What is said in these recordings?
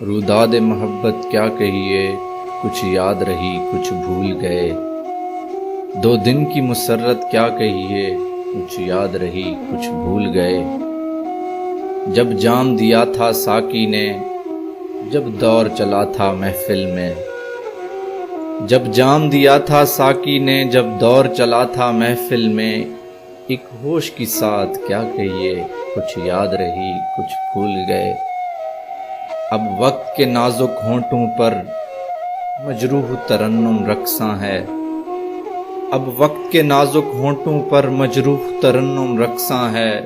روداد محبت کیا کہیے، کچھ یاد رہی کچھ بھول گئے۔ دو دن کی مسرت کیا کہیے، کچھ یاد رہی کچھ بھول گئے۔ جب جام دیا تھا ساقی نے، جب دور چلا تھا محفل میں۔ جب جام دیا تھا ساقی نے، جب دور چلا تھا محفل میں۔ ایک ہوش کی ساتھ کیا کہیے، کچھ یاد رہی کچھ بھول گئے۔ اب وقت کے نازک ہونٹوں پر مجروح ترنم رقصاں ہے۔ اب وقت کے نازک ہونٹوں پر مجروح ترنم رقصاں ہے۔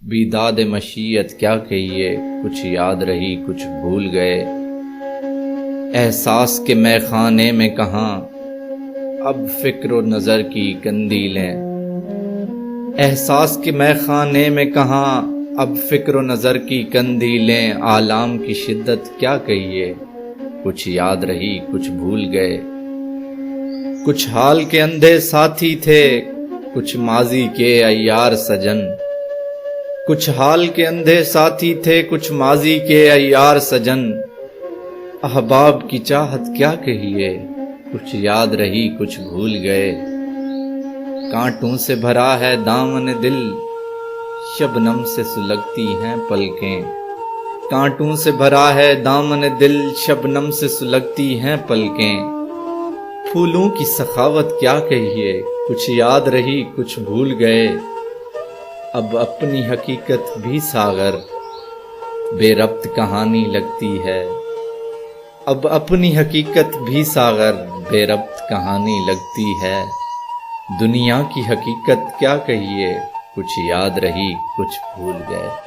بیداد مشیت کیا کہیے، کچھ یاد رہی کچھ بھول گئے۔ احساس کے مے خانے میں کہاں اب فکر و نظر کی قندیلیں۔ احساس کے مے خانے میں کہاں اب فکر و نظر کی قندیلیں۔ آلام کی شدت کیا کہیے، کچھ یاد رہی کچھ بھول گئے۔ کچھ حال کے اندھے ساتھی تھے، کچھ ماضی کے عیار سجن۔ کچھ حال کے اندھے ساتھی تھے، کچھ ماضی کے عیار سجن۔ احباب کی چاہت کیا کہیے، کچھ یاد رہی کچھ بھول گئے۔ کانٹوں سے بھرا ہے دامن دل، شبنم سے سلگتی ہیں پلکیں۔ کانٹوں سے بھرا ہے دامن دل، شبنم سے سلگتی ہیں پلکیں۔ پھولوں کی سخاوت کیا کہیے، کچھ یاد رہی کچھ بھول گئے۔ اب اپنی حقیقت بھی ساغر بے ربط کہانی لگتی ہے۔ اب اپنی حقیقت بھی ساغر بے ربط کہانی لگتی ہے۔ دنیا کی حقیقت کیا کہیے، کچھ یاد رہی کچھ بھول گئے۔